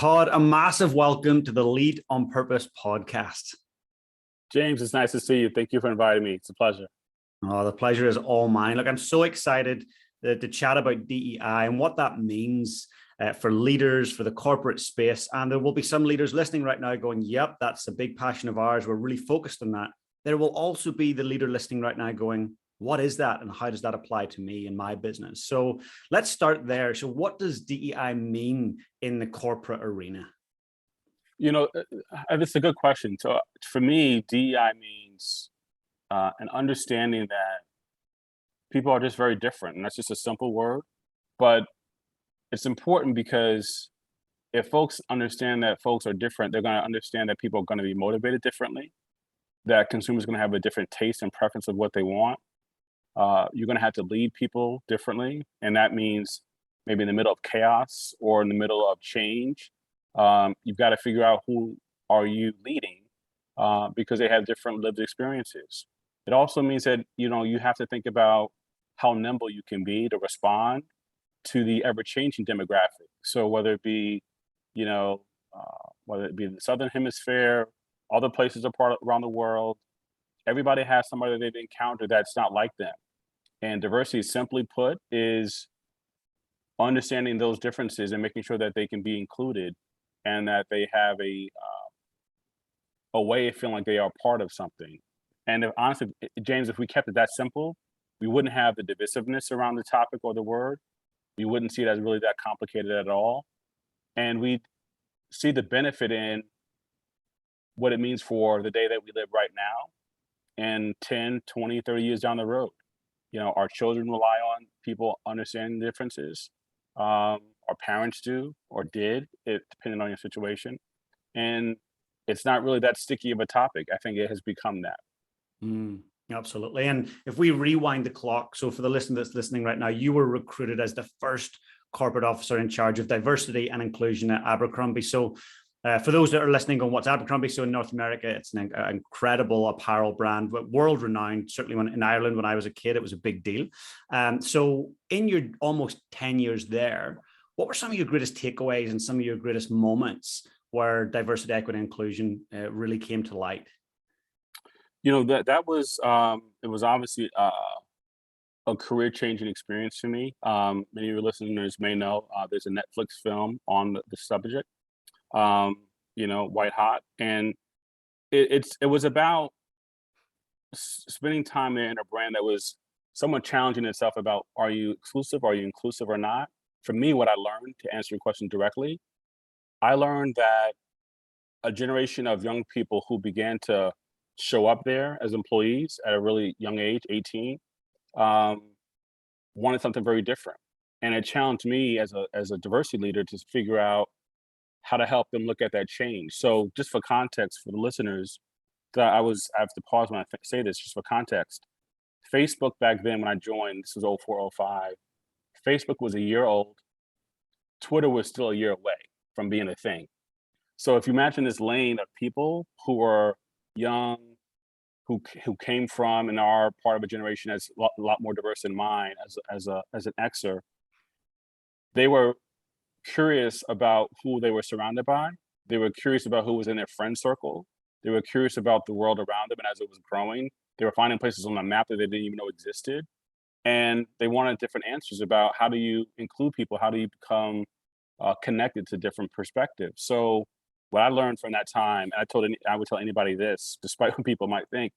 Todd, a massive welcome to the Lead on Purpose podcast. James, it's nice to see you. Thank you for inviting me. It's a pleasure. Oh, the pleasure is all mine. Look, I'm so excited to chat about DEI and what that means for leaders, for the corporate space. And there will be some leaders listening right now going, yep, that's a big passion of ours. We're really focused on that. There will also be the leader listening right now going, what is that? And how does that apply to me and my business? So let's start there. So what does DEI mean in the corporate arena? You know, it's a good question. So for me, DEI means an understanding that people are just very different. And that's just a simple word. But it's important because if folks understand that folks are different, they're going to understand that people are going to be motivated differently, that consumers are going to have a different taste and preference of what they want. You're going to have to lead people differently. And that means maybe in the middle of chaos or in the middle of change, you've got to figure out who are you leading because they have different lived experiences. It also means that, you have to think about how nimble you can be to respond to the ever-changing demographic. So whether it be, whether it be the Southern Hemisphere, other places around the world, everybody has somebody that they've encountered that's not like them. And diversity, simply put, is understanding those differences and making sure that they can be included and that they have a way of feeling like they are part of something. And if, honestly, James, if we kept it that simple, we wouldn't have the divisiveness around the topic or the word. We wouldn't see it as really that complicated at all. And we'd see the benefit in what it means for the day that we live right now and 10, 20, 30 years down the road. Our children rely on people understanding the differences. Our parents do or did, depending on your situation. And it's not really that sticky of a topic. I think it has become that. Absolutely. And if we rewind the clock, so for the listener that's listening right now, you were recruited as the first corporate officer in charge of diversity and inclusion at Abercrombie. So for those that are listening on what's Abercrombie, so in North America, it's an incredible apparel brand, world renowned. Certainly in Ireland, when I was a kid, it was a big deal. So in your almost 10 years there, what were some of your greatest takeaways and some of your greatest moments where diversity, equity, and inclusion really came to light? That was it was obviously a career-changing experience for me. Many of your listeners may know there's a Netflix film on the subject, White Hot, and it was about spending time there in a brand that was somewhat challenging itself about are you exclusive, are you inclusive or not? For me, what I learned, to answer your question directly, I learned that a generation of young people who began to show up there as employees at a really young age, 18, wanted something very different. And it challenged me as a diversity leader to figure out how to help them look at that change. So just for context for the listeners, I have to pause when I say this, just for context. Facebook back then when I joined, this was 04, 05, Facebook was a year old. Twitter was still a year away from being a thing. So if you imagine this lane of people who are young, who came from and are part of a generation that's a lot more diverse than mine as an Xer, they were curious about who they were surrounded by. They were curious about who was in their friend circle. They were curious about the world around them, and as it was growing, they were finding places on the map that they didn't even know existed. And they wanted different answers about how do you include people? How do you become connected to different perspectives? So what I learned from that time, and I would tell anybody this, despite what people might think,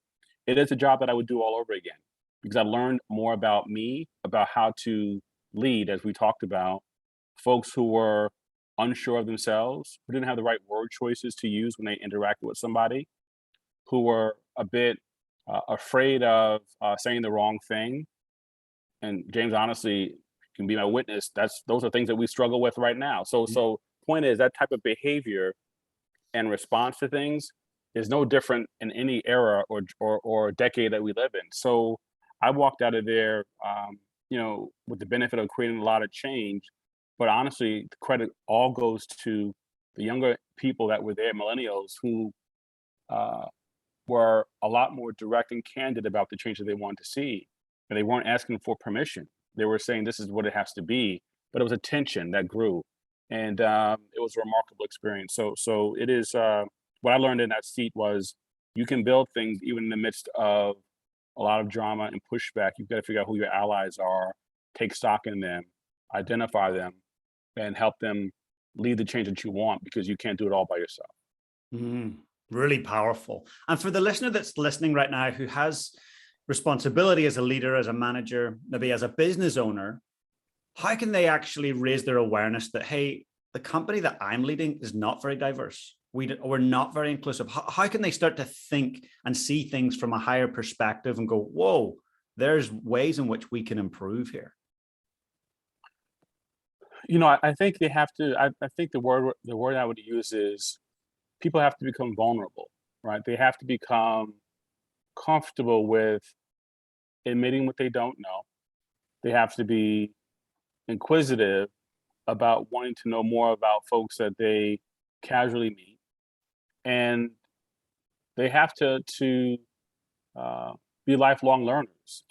it is a job that I would do all over again because I learned more about me, about how to lead, as we talked about, folks who were unsure of themselves, who didn't have the right word choices to use when they interacted with somebody, who were a bit afraid of saying the wrong thing. And James, honestly, can be my witness. Those are things that we struggle with right now. So point is that type of behavior and response to things is no different in any era or decade that we live in. So I walked out of there, with the benefit of creating a lot of change. But honestly, the credit all goes to the younger people that were there, millennials, who were a lot more direct and candid about the change that they wanted to see. And they weren't asking for permission. They were saying this is what it has to be. But it was a tension that grew. And it was a remarkable experience. So it is, what I learned in that seat was you can build things even in the midst of a lot of drama and pushback. You've got to figure out who your allies are, take stock in them, identify them, and help them lead the change that you want, because you can't do it all by yourself. Really powerful. And for the listener that's listening right now who has responsibility as a leader, as a manager, maybe as a business owner, how can they actually raise their awareness that, hey, the company that I'm leading is not very diverse. We're not very inclusive. How can they start to think and see things from a higher perspective and go, whoa, there's ways in which we can improve here? I think they have to, I think the word I would use is people have to become vulnerable, right? They have to become comfortable with admitting what they don't know. They have to be inquisitive about wanting to know more about folks that they casually meet, and they have to be lifelong learners.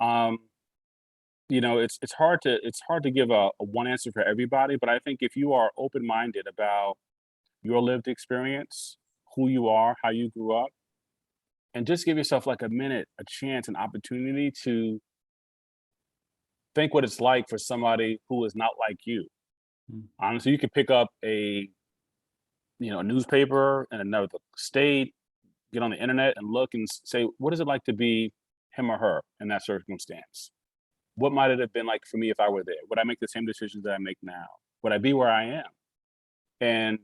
It's hard to give a one answer for everybody, but I think if you are open minded about your lived experience, who you are, how you grew up, and just give yourself like a minute, a chance, an opportunity to think what it's like for somebody who is not like you. Honestly, you could pick up a newspaper in another state, get on the internet and look and say, what is it like to be him or her in that circumstance? What might it have been like for me if I were there? Would I make the same decisions that I make now? Would I be where I am? And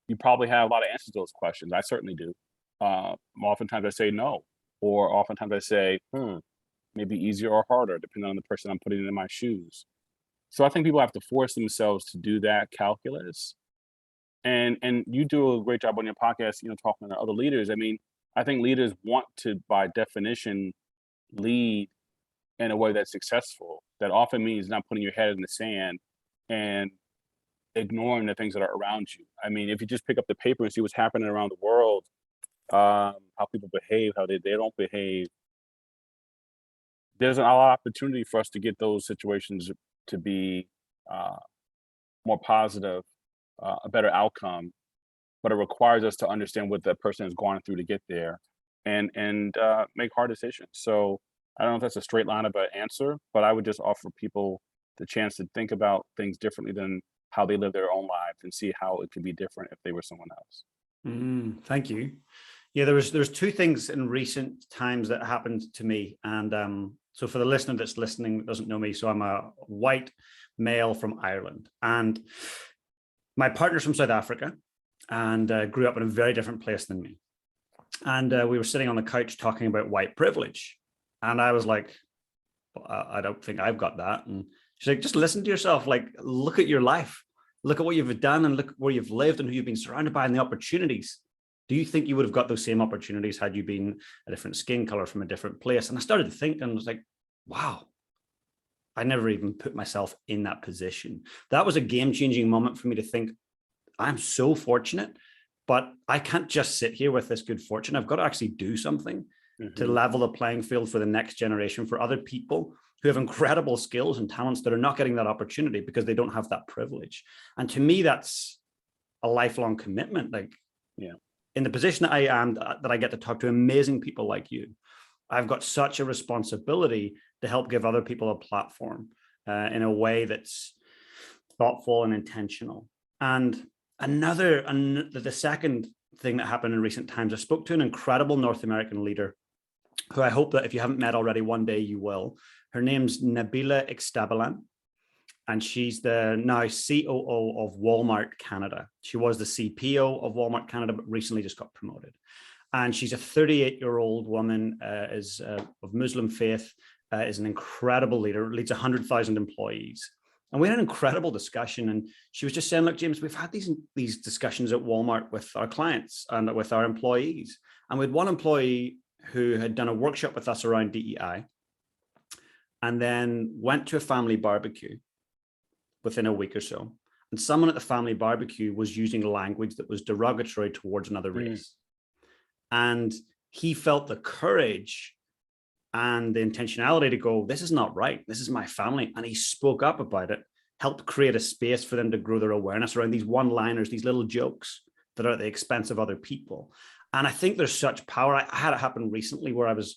you probably have a lot of answers to those questions. I certainly do. Oftentimes I say no, or oftentimes I say, maybe easier or harder, depending on the person I'm putting in my shoes. So I think people have to force themselves to do that calculus. And you do a great job on your podcast, talking to other leaders. I mean, I think leaders want to, by definition, lead in a way that's successful. That often means not putting your head in the sand and ignoring the things that are around you. I mean, if you just pick up the paper and see what's happening around the world, how people behave, how they don't behave, there's a lot of opportunity for us to get those situations to be more positive, a better outcome, but it requires us to understand what that person is going through to get there, and make hard decisions. So I don't know if that's a straight line of an answer, but I would just offer people the chance to think about things differently than how they live their own lives, and see how it could be different if they were someone else. Thank you. Yeah, there's two things in recent times that happened to me, and so for the listener that's listening that doesn't know me, so I'm a white male from Ireland, and my partner's from South Africa, and grew up in a very different place than me. And we were sitting on the couch talking about white privilege, and I was like, I don't think I've got that. And she's like, just listen to yourself. Like, look at your life, look at what you've done, and look where you've lived and who you've been surrounded by and the opportunities. Do you think you would have got those same opportunities had you been a different skin color from a different place? And I started to think, and I was like, wow, I never even put myself in that position. That was a game-changing moment for me to think, I'm so fortunate, but I can't just sit here with this good fortune. I've got to actually do something to level the playing field for the next generation, for other people who have incredible skills and talents that are not getting that opportunity because they don't have that privilege. And to me, that's a lifelong commitment. Like, in the position that I am, that I get to talk to amazing people like you, I've got such a responsibility to help give other people a platform in a way that's thoughtful and intentional. And the second thing that happened in recent times, I spoke to an incredible North American leader who I hope that if you haven't met already, one day you will. Her name's Nabila Ixtabalan, and she's the now COO of Walmart Canada. She was the CPO of Walmart Canada, but recently just got promoted. And she's a 38-year-old woman, is of Muslim faith, is an incredible leader, leads 100,000 employees. And we had an incredible discussion. And she was just saying, look, James, we've had these discussions at Walmart with our clients and with our employees. And we had one employee who had done a workshop with us around DEI and then went to a family barbecue within a week or so. And someone at the family barbecue was using language that was derogatory towards another race. And he felt the courage and the intentionality to go, this is not right. This is my family. And he spoke up about it, helped create a space for them to grow their awareness around these one-liners, these little jokes that are at the expense of other people. And I think there's such power. I had it happen recently where I was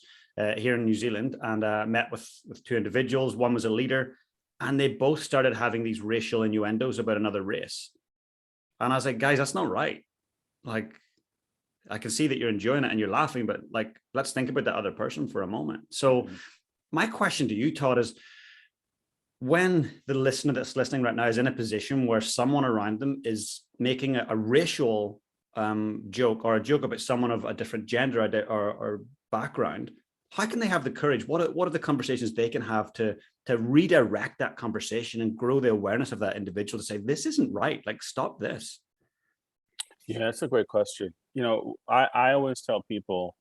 here in New Zealand and met with two individuals. One was a leader, and they both started having these racial innuendos about another race. And I was like, guys, that's not right. Like, I can see that you're enjoying it and you're laughing, but like, let's think about the other person for a moment. So my question to you, Todd, is when the listener that's listening right now is in a position where someone around them is making a racial joke or a joke about someone of a different gender or background, how can they have the courage? What are the conversations they can have to redirect that conversation and grow the awareness of that individual to say, this isn't right, like, stop this? Yeah, that's a great question. I always tell people,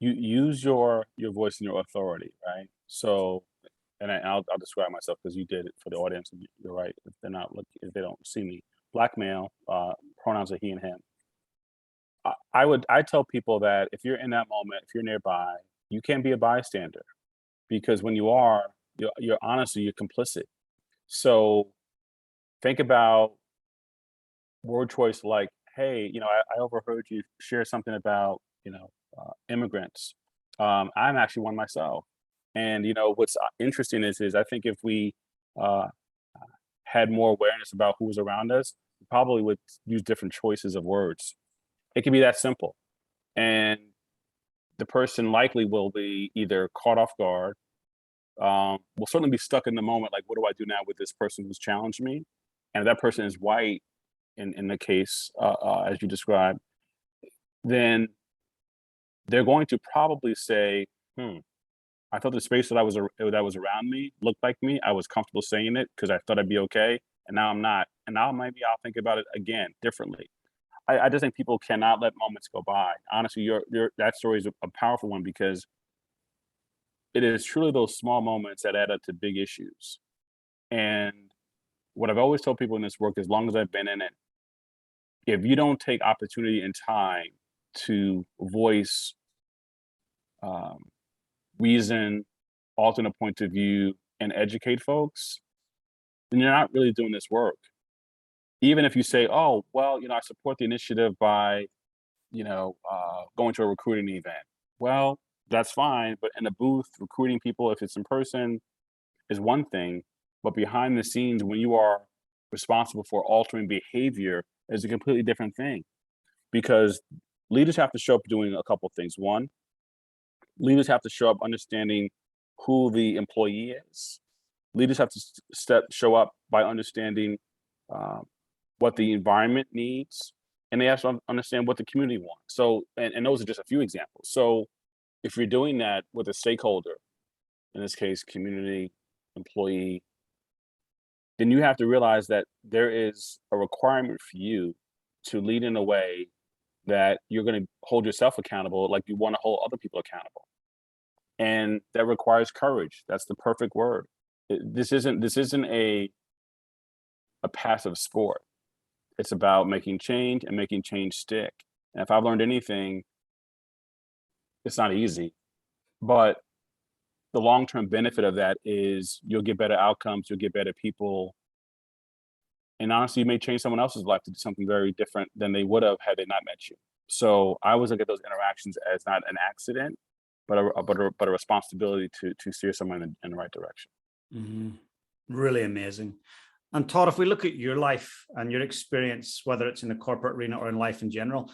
you use your voice and your authority, right? So, and I'll describe myself because you did it for the audience. And you're right. If they're not looking, if they don't see me, black male, pronouns are he and him. I tell people that if you're in that moment, if you're nearby, you can't be a bystander, because when you are, you're honestly, you're complicit. So think about word choice like, hey, I overheard you share something about, immigrants. I'm actually one myself. And what's interesting is I think if we uh, had more awareness about who was around us, we probably would use different choices of words. It can be that simple. And the person likely will be either caught off guard, will certainly be stuck in the moment, like, what do I do now with this person who's challenged me? And if that person is white, in the case as you described, then they're going to probably say, I thought the space that that was around me looked like me. I was comfortable saying it because I thought I'd be okay, and now I'm not. And now maybe I'll think about it again differently. I just think people cannot let moments go by. Honestly, that story is a powerful one because it is truly those small moments that add up to big issues. And what I've always told people in this work, as long as I've been in it, if you don't take opportunity and time to voice reason, alternate point of view, and educate folks, then you're not really doing this work. Even if you say, oh, well, I support the initiative by, going to a recruiting event. Well, that's fine. But in a booth, recruiting people, if it's in person, is one thing. But behind the scenes, when you are responsible for altering behavior, is a completely different thing. Because leaders have to show up doing a couple things. One, leaders have to show up understanding who the employee is. Leaders have to show up by understanding what the environment needs, and they have to understand what the community wants. So, and those are just a few examples. So if you're doing that with a stakeholder, in this case, community, employee, then you have to realize that there is a requirement for you to lead in a way that you're going to hold yourself accountable like you want to hold other people accountable. And that requires courage. That's the perfect word. This isn't a passive sport. It's about making change and making change stick. And if I've learned anything, it's not easy, but the long-term benefit of that is you'll get better outcomes, you'll get better people. And honestly, you may change someone else's life to do something very different than they would have had they not met you. So I always look at those interactions as not an accident, but a responsibility to steer someone in the right direction. Mm-hmm. Really amazing. And Todd, if we look at your life and your experience, whether it's in the corporate arena or in life in general,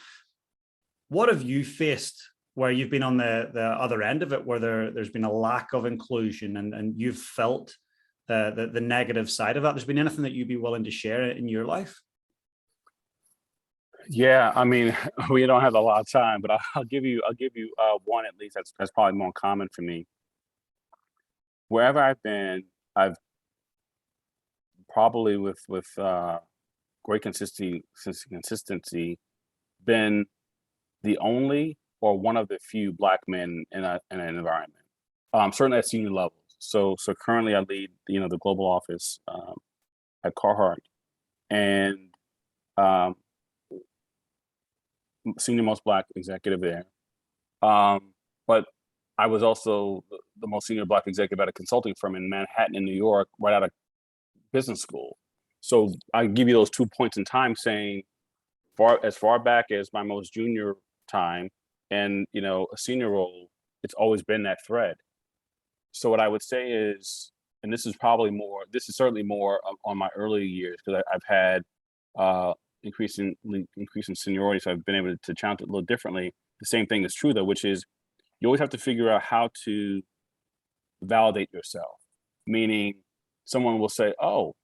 what have you faced where you've been on the other end of it, where there's been a lack of inclusion and you've felt the negative side of that? There's been anything that you'd be willing to share in your life? Yeah, I mean, we don't have a lot of time, but I'll give you one at least. That's probably more common for me. Wherever I've been, I've probably with great consistency been the only or one of the few Black men in an environment. Certainly at senior levels. So currently I lead the global office at Carhartt, and senior most Black executive there. But I was also the most senior Black executive at a consulting firm in Manhattan, in New York, right out of business school. So I give you those 2 points in time, saying as far back as my most junior time and a senior role, it's always been that thread. So what I would say is, and this is certainly more on my early years, because I've had increasing seniority, so I've been able to challenge it a little differently. The same thing is true though, which is you always have to figure out how to validate yourself. Meaning, someone will say, "Oh,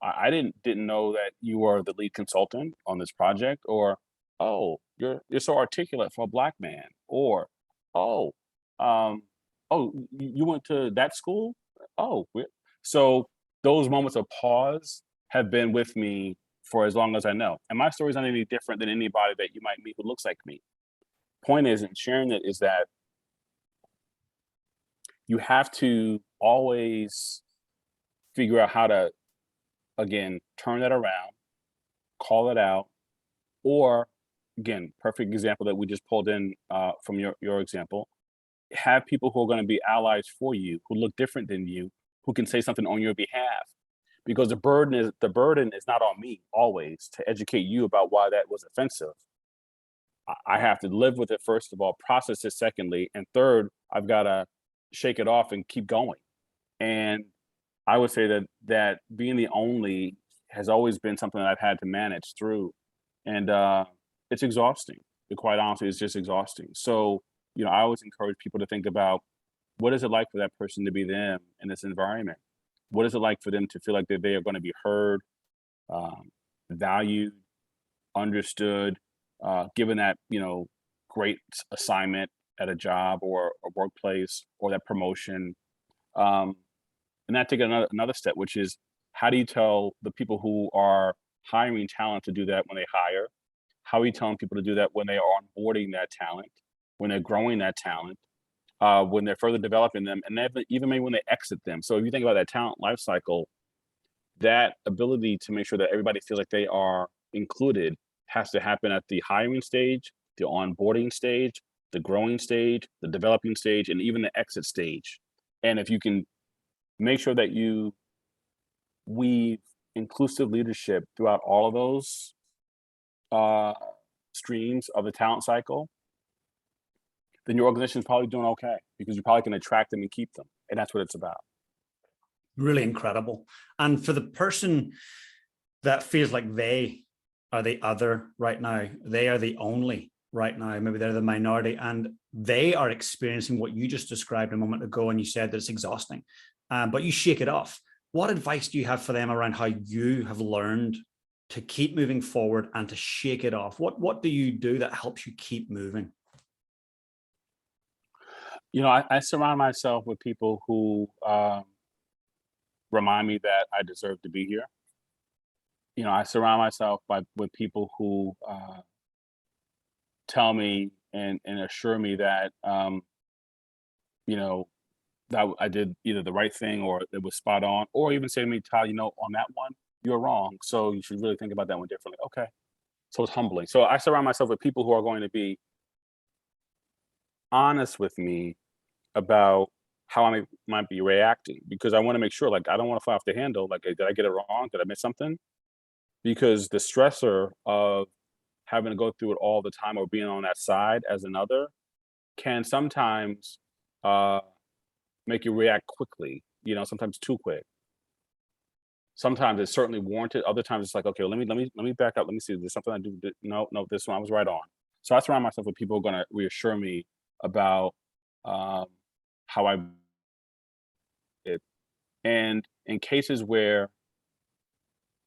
I didn't know that you are the lead consultant on this project," or "Oh, you're so articulate for a Black man," or "Oh, um, oh, you went to that school?" Oh, so those moments of pause have been with me for as long as I know, and my story's not any different than anybody that you might meet who looks like me. Point is, in sharing it, is that you have to always figure out how to, again, turn that around, call it out, or again, perfect example that we just pulled in from your example, have people who are going to be allies for you, who look different than you, who can say something on your behalf. Because the burden is not on me always to educate you about why that was offensive. I have to live with it, first of all, process it secondly, and third, I've got to shake it off and keep going. And I would say that being the only has always been something that I've had to manage through, and it's exhausting. To quite honestly, it's just exhausting. So I always encourage people to think about, what is it like for that person to be them in this environment? What is it like for them to feel like that they are going to be heard, um, valued, understood, given that great assignment at a job or a workplace, or that promotion, um, and that take another step, which is, how do you tell the people who are hiring talent to do that when they hire? How are you telling people to do that when they are onboarding that talent, when they're growing that talent, when they're further developing them, and even maybe when they exit them? So if you think about that talent life cycle, that ability to make sure that everybody feels like they are included has to happen at the hiring stage, the onboarding stage, the growing stage, the developing stage, and even the exit stage. And if you can make sure that you weave inclusive leadership throughout all of those uh, streams of the talent cycle, then your organization is probably doing okay, because you probably can attract them and keep them. And that's what it's about. Really incredible. And for the person that feels like they are the other right now, they are the only right now, maybe they're the minority, and they are experiencing what you just described a moment ago, and you said that it's exhausting, but you shake it off. What advice do you have for them around how you have learned to keep moving forward and to shake it off? What do you do that helps you keep moving? I surround myself with people who remind me that I deserve to be here. I surround myself with people who tell me and assure me that you know that I did either the right thing, or it was spot on, or even say to me, "Todd, on that one, you're wrong. So you should really think about that one differently." Okay. So it's humbling. So I surround myself with people who are going to be honest with me about how might be reacting, because I want to make sure, like, I don't want to fly off the handle. Like, did I get it wrong? Did I miss something? Because the stressor of having to go through it all the time, or being on that side as another, can sometimes uh, make you react quickly, sometimes too quick. Sometimes it's certainly warranted. Other times it's like, okay, well, let me back up. Let me see. There's something I do. No, no, this one I was right on. So I surround myself with people who are going to reassure me about um, how I did. And in cases where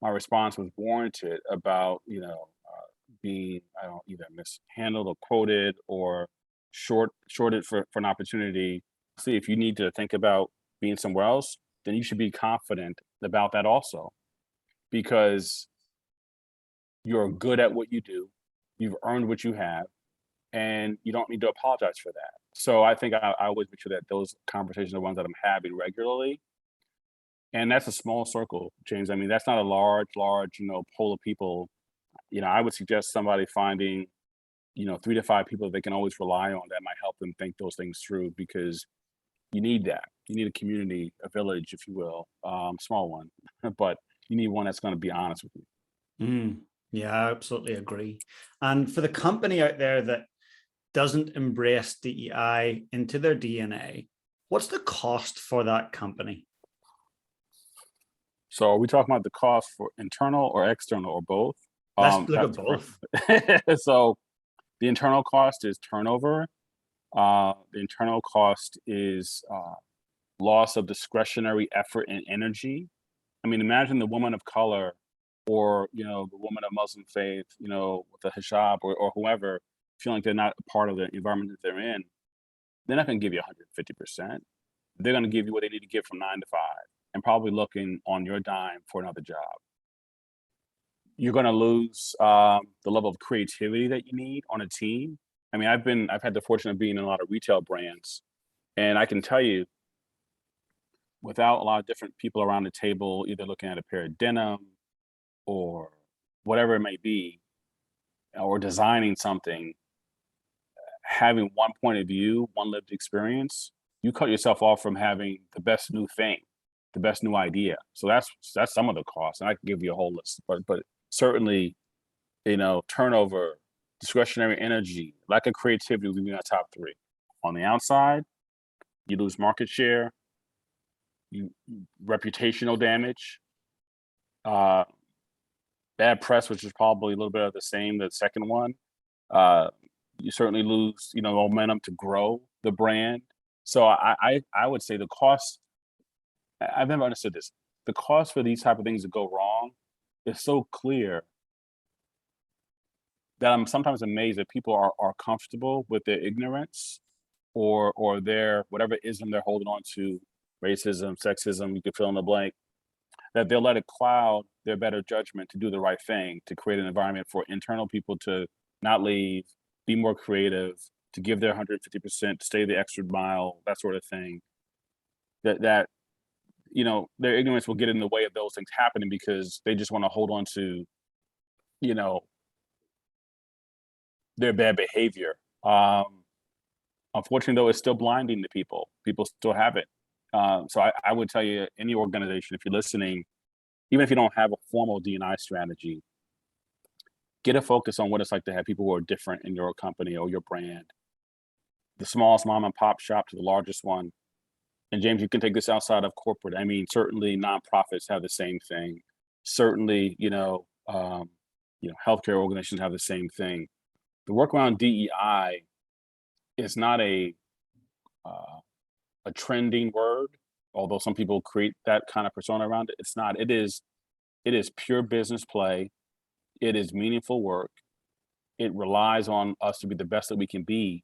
my response was warranted about, being, I don't, either mishandled or quoted, or shorted for an opportunity. See, if you need to think about being somewhere else, then you should be confident about that also, because you're good at what you do. You've earned what you have, and you don't need to apologize for that. So I think I always make sure that those conversations are ones that I'm having regularly. And that's a small circle, James. I mean, that's not a large, pool of people. I would suggest somebody finding 3 to 5 people they can always rely on that might help them think those things through, because you need that. You need a community, a village, if you will, small one, but you need one that's going to be honest with you. Yeah, I absolutely agree. And for the company out there that doesn't embrace DEI into their DNA, what's the cost for that company? So are we talking about the cost for internal or external or both? Let's look at That's both. so the internal cost is turnover. The internal cost is loss of discretionary effort and energy. I mean, imagine the woman of color, or the woman of Muslim faith, with a hijab, or whoever, feeling like they're not a part of the environment that they're in. They're not going to give you 150%. They're going to give you what they need to give from 9 to 5, and probably looking on your dime for another job. You're going to lose the level of creativity that you need on a team. I mean, I've had the fortune of being in a lot of retail brands, and I can tell you, without a lot of different people around the table, either looking at a pair of denim or whatever it may be, or designing something, having one point of view, one lived experience, you cut yourself off from having the best new thing, the best new idea. So that's some of the costs, and I can give you a whole list, but certainly, turnover, discretionary energy, lack of creativity would be my top 3. On the outside, you lose market share, reputational damage, bad press, which is probably a little bit of the same, the second one. You certainly lose, momentum to grow the brand. So I would say the cost, I've never understood this. The cost for these type of things to go wrong is so clear that I'm sometimes amazed that people are comfortable with their ignorance, or their whatever ism they're holding on to, racism, sexism, you can fill in the blank, that they'll let it cloud their better judgment to do the right thing, to create an environment for internal people to not leave, be more creative, to give their 150%, stay the extra mile, that sort of thing. That their ignorance will get in the way of those things happening, because they just want to hold on to, their bad behavior. Unfortunately, though, it's still blinding to people. People still have it. So I would tell you, any organization, if you're listening, even if you don't have a formal D&I strategy, get a focus on what it's like to have people who are different in your company or your brand. The smallest mom and pop shop to the largest one. And James, you can take this outside of corporate. I mean, certainly nonprofits have the same thing. Certainly, healthcare organizations have the same thing. The work around DEI is not a trending word, although some people create that kind of persona around it. It's not. It is pure business play. It is meaningful work. It relies on us to be the best that we can be.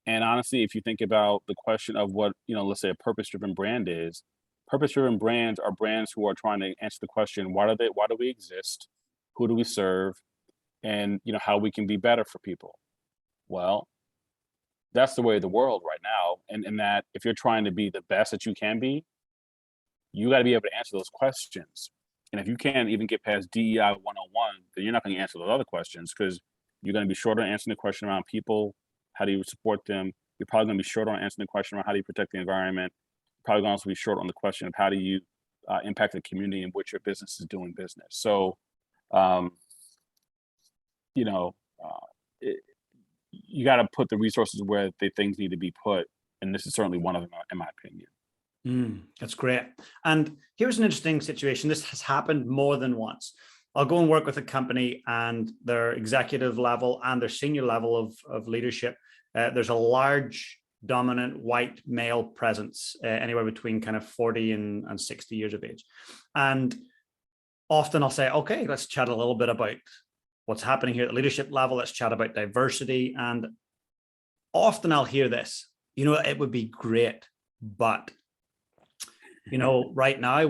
And honestly, if you think about the question of what, let's say a purpose-driven brand is, purpose-driven brands are brands who are trying to answer the question, why do we exist? Who do we serve? And, how we can be better for people. Well, that's the way of the world right now. And that if you're trying to be the best that you can be, you got to be able to answer those questions. And if you can't even get past DEI 101, then you're not going to answer those other questions, because you're going to be short on answering the question around people. How do you support them? You're probably going to be short on answering the question around how do you protect the environment. You're probably going to also be short on the question of how do you impact the community in which your business is doing business. So, you got to put the resources where the things need to be put. And this is certainly one of them, in my opinion. That's great. And here's an interesting situation. This has happened more than once. I'll go and work with a company, and their executive level and their senior level of leadership, there's a large dominant white male presence, anywhere between kind of 40 and 60 years of age. And often I'll say, okay, let's chat a little bit about what's happening here at the leadership level. Let's chat about diversity. And often I'll hear this, it would be great, but right now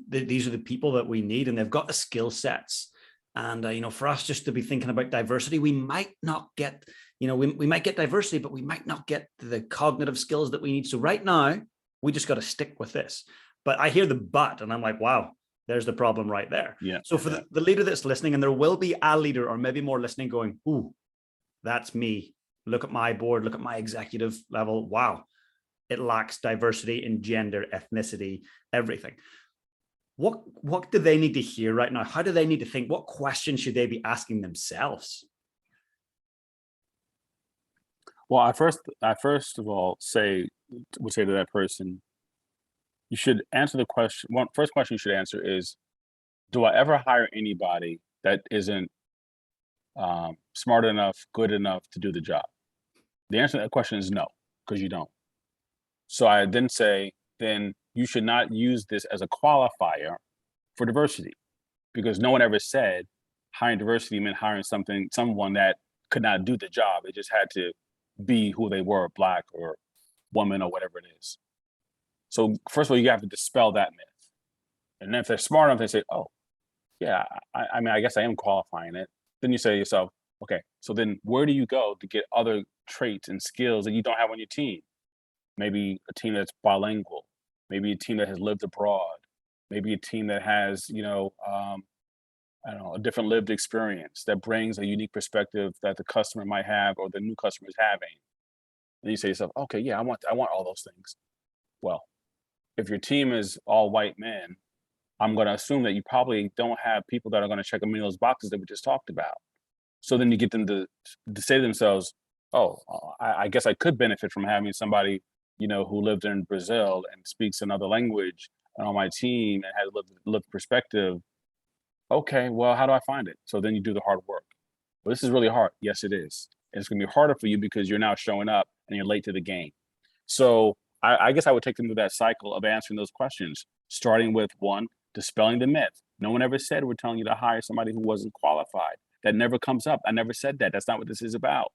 these are the people that we need, and they've got the skill sets. And, for us just to be thinking about diversity, we might not get, we might get diversity, but we might not get the cognitive skills that we need. So right now we just got to stick with this. But I hear the but, and I'm like, wow, there's the problem right there. Yeah. So for the leader that's listening, and there will be a leader or maybe more listening going, ooh, that's me. Look at my board, look at my executive level. Wow, it lacks diversity in gender, ethnicity, everything. What do they need to hear right now? How do they need to think? What questions should they be asking themselves? Well, I first of all would say to that person, you should answer the question. First question you should answer is, do I ever hire anybody that isn't smart enough, good enough to do the job? The answer to that question is no, because you don't. So I then say, then you should not use this as a qualifier for diversity, because no one ever said hiring diversity meant hiring someone that could not do the job. They just had to be who they were, black or woman or whatever it is. So first of all, you have to dispel that myth. And then if they're smart enough, they say, oh, yeah, I mean, I guess I am qualifying it. Then you say to yourself, okay, so then where do you go to get other traits and skills that you don't have on your team? Maybe a team that's bilingual, maybe a team that has lived abroad, maybe a team that has, I don't know, a different lived experience that brings a unique perspective that the customer might have or the new customer is having. And you say to yourself, okay, yeah, I want all those things. Well, if your team is all white men, I'm going to assume that you probably don't have people that are going to check many of those boxes that we just talked about. So then you get them to say to themselves, oh, I guess I could benefit from having somebody, who lived in Brazil and speaks another language and on my team and has lived perspective. Okay, well, how do I find it? So then you do the hard work. Well, this is really hard. Yes, it is. And it's going to be harder for you because you're now showing up and you're late to the game. So I guess I would take them through that cycle of answering those questions, starting with one, dispelling the myth. No one ever said we're telling you to hire somebody who wasn't qualified. That never comes up. I never said that. That's not what this is about.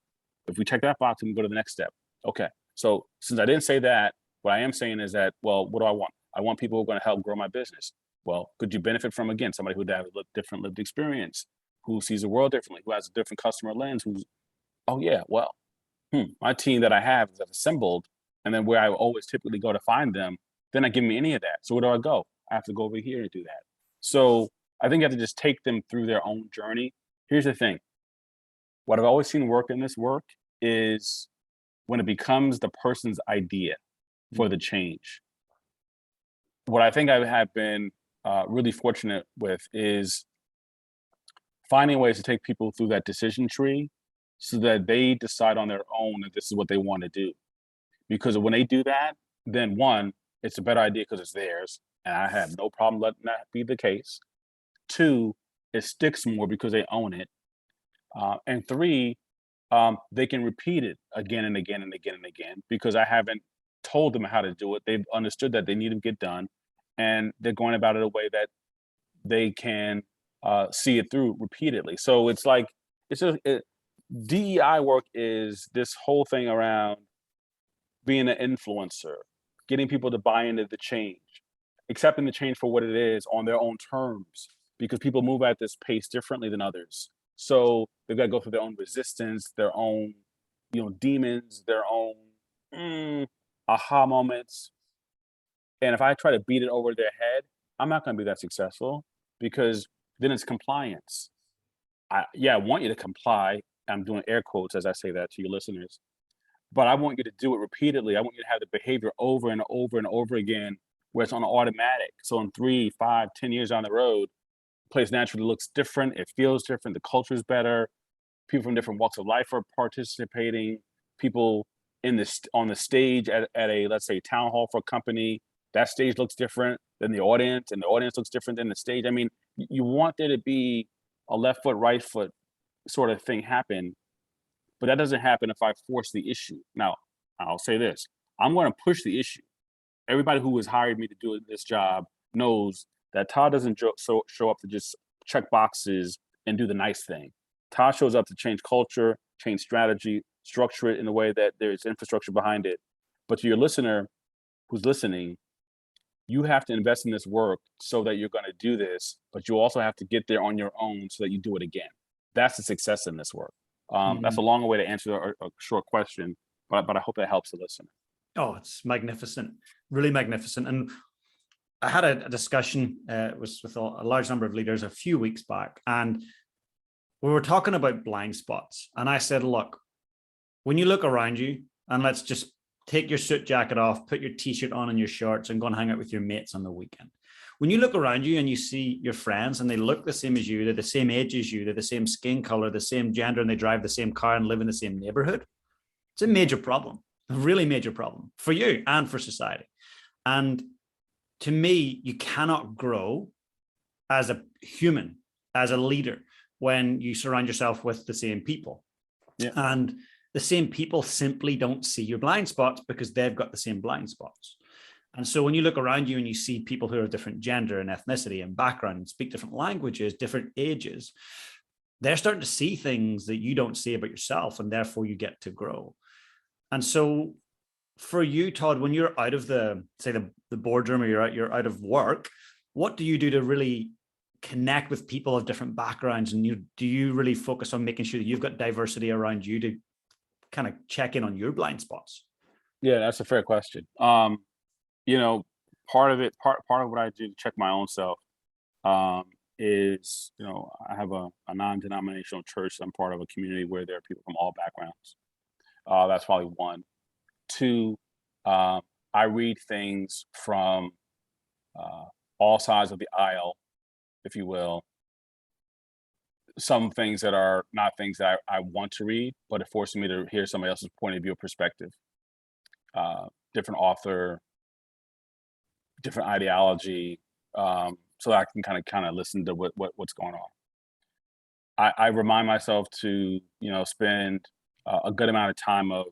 If we check that box, we can go to the next step. Okay. So since I didn't say that, what I am saying is that, well, what do I want? I want people who are going to help grow my business. Well, could you benefit from, again, somebody who has a different lived experience, who sees the world differently, who has a different customer lens, oh yeah, well, my team that I have is assembled, and then where I always typically go to find them, they're not giving me any of that. So where do I go? I have to go over here and do that. So I think you have to just take them through their own journey. Here's the thing. What I've always seen work in this work is when it becomes the person's idea for the change. What I think I have been really fortunate with is finding ways to take people through that decision tree so that they decide on their own that this is what they want to do. Because when they do that, then one, it's a better idea because it's theirs, and I have no problem letting that be the case. Two, it sticks more because they own it. And three, they can repeat it again and again and again and again because I haven't told them how to do it. They've understood that they need to get done, and they're going about it a way that they can see it through repeatedly. So it's like, DEI work is this whole thing around being an influencer, getting people to buy into the change, accepting the change for what it is on their own terms, because people move at this pace differently than others. So they've got to go through their own resistance, their own, demons, their own aha moments. And if I try to beat it over their head, I'm not going to be that successful because then it's compliance. I want you to comply. I'm doing air quotes as I say that to your listeners, but I want you to do it repeatedly. I want you to have the behavior over and over and over again where it's on automatic. So in 3, 5, 10 years down the road, the place naturally looks different. It feels different. The culture is better. People from different walks of life are participating. People on the stage at a, let's say, town hall for a company, that stage looks different than the audience, and the audience looks different than the stage. I mean, you want there to be a left foot, right foot sort of thing happen, but that doesn't happen if I force the issue. Now, I'll say this. I'm going to push the issue. Everybody who has hired me to do this job knows that Todd doesn't show up to just check boxes and do the nice thing. Todd shows up to change culture, change strategy, structure it in a way that there's infrastructure behind it. But to your listener who's listening, you have to invest in this work so that you're going to do this, but you also have to get there on your own so that you do it again. That's the success in this work. That's a long way to answer a short question, but I hope that helps the listener. Oh, it's magnificent, really magnificent. And I had a discussion with a large number of leaders a few weeks back, and we were talking about blind spots. And I said, look, when you look around you, and let's just take your suit jacket off, put your t-shirt on and your shorts and go and hang out with your mates on the weekend. When you look around you and you see your friends and they look the same as you, they're the same age as you, they're the same skin color, the same gender, and they drive the same car and live in the same neighborhood, it's a major problem, a really major problem for you and for society. And to me, you cannot grow as a human, as a leader, when you surround yourself with the same people. Yeah. And the same people simply don't see your blind spots because they've got the same blind spots. And so when you look around you and you see people who are of different gender and ethnicity and background and speak different languages, different ages, they're starting to see things that you don't see about yourself, and therefore you get to grow. And so for you, Todd, when you're out of the boardroom, or you're out of work, what do you do to really connect with people of different backgrounds? And do you really focus on making sure that you've got diversity around you to kind of check in on your blind spots? Yeah, that's a fair question. Part of what I do to check my own self is, I have a non-denominational church. I'm part of a community where there are people from all backgrounds. That's probably one. Two, I read things from all sides of the aisle, if you will. Some things that are not things that I want to read, but it forces me to hear somebody else's point of view or perspective. Different author, different ideology, so that I can kind of listen to what's going on. I remind myself to spend a good amount of time of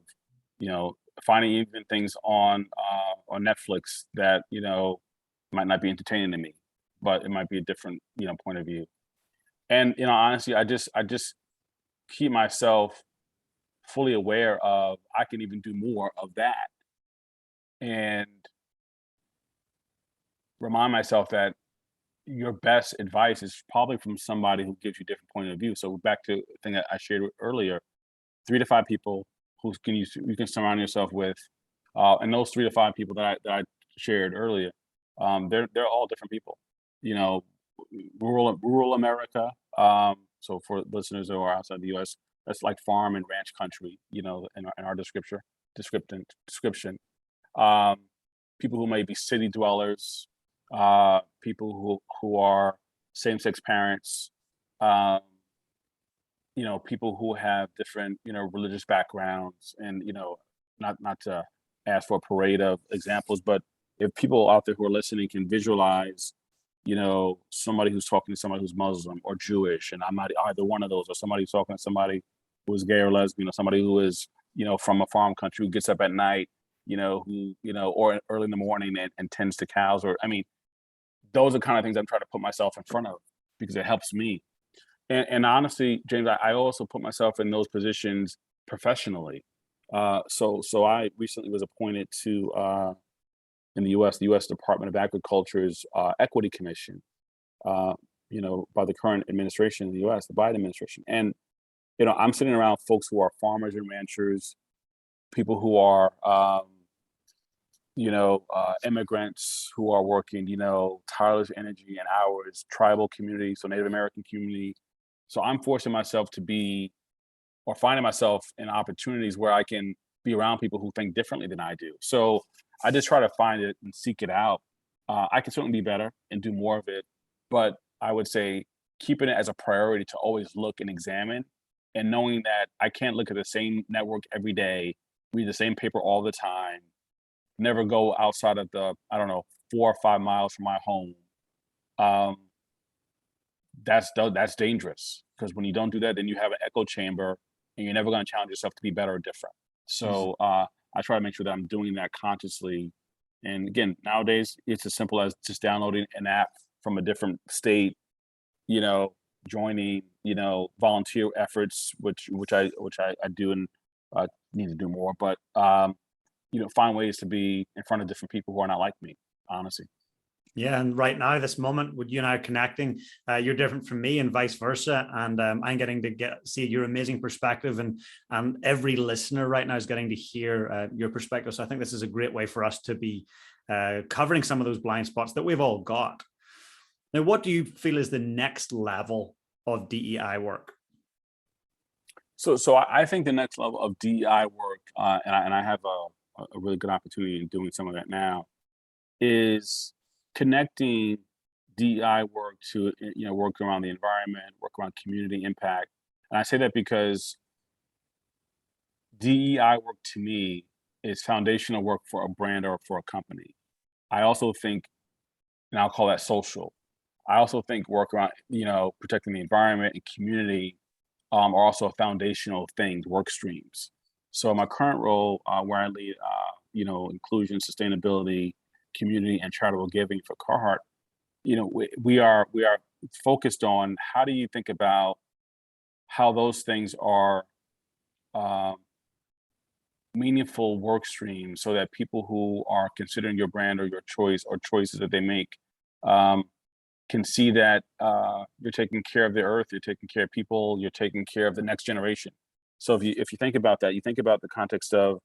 finding even things on Netflix that might not be entertaining to me, but it might be a different point of view. And honestly, I just keep myself fully aware of I can even do more of that, and remind myself that your best advice is probably from somebody who gives you a different point of view. So back to the thing that I shared earlier, 3 to 5 people who you can surround yourself with, and those 3 to 5 people that I shared earlier, they're all different people. Rural America. So for listeners who are outside the U.S., that's like farm and ranch country. In our description. People who may be city dwellers, people who are same-sex parents, people who have different religious backgrounds, and not to ask for a parade of examples, but if people out there who are listening can visualize somebody who's talking to somebody who's Muslim or Jewish, and I'm not either one of those, or somebody who's talking to somebody who is gay or lesbian, or somebody who is from a farm country who gets up at night, or early in the morning and tends to cows, or those are kind of things I'm trying to put myself in front of because it helps me. And honestly, James, I also put myself in those positions professionally. So I recently was appointed to in the U.S. Department of Agriculture's Equity Commission, by the current administration in the U.S., the Biden administration. And I'm sitting around folks who are farmers and ranchers, people who are immigrants who are working, tireless energy and hours, tribal community, so Native American community. So I'm forcing myself to be, or finding myself in opportunities where I can be around people who think differently than I do. So I just try to find it and seek it out. I can certainly be better and do more of it, but I would say keeping it as a priority to always look and examine, and knowing that I can't look at the same network every day, read the same paper all the time, never go outside of the, 4 or 5 miles from my home. That's dangerous, because when you don't do that, then you have an echo chamber and you're never going to challenge yourself to be better or different. So I try to make sure that I'm doing that consciously. And again, nowadays it's as simple as just downloading an app from a different state, joining, volunteer efforts, which I do, and need to do more, but find ways to be in front of different people who are not like me, honestly. Yeah, and right now, this moment, with you and I connecting, you're different from me, and vice versa. And I'm getting to see your amazing perspective, and every listener right now is getting to hear your perspective. So I think this is a great way for us to be covering some of those blind spots that we've all got. Now, what do you feel is the next level of DEI work? So I think the next level of DEI work, and I have a really good opportunity in doing some of that now, is connecting DEI work to work around the environment, work around community impact. And I say that because DEI work to me is foundational work for a brand or for a company. I also think, and I'll call that social. I also think work around protecting the environment and community are also foundational things, work streams. So my current role, where I lead, inclusion, sustainability, community, and charitable giving for Carhartt, we are focused on how do you think about how those things are uh, meaningful work streams so that people who are considering your brand or your choice or choices that they make um, can see that you're taking care of the earth, you're taking care of people, you're taking care of the next generation. So if you think about that, you think about the context of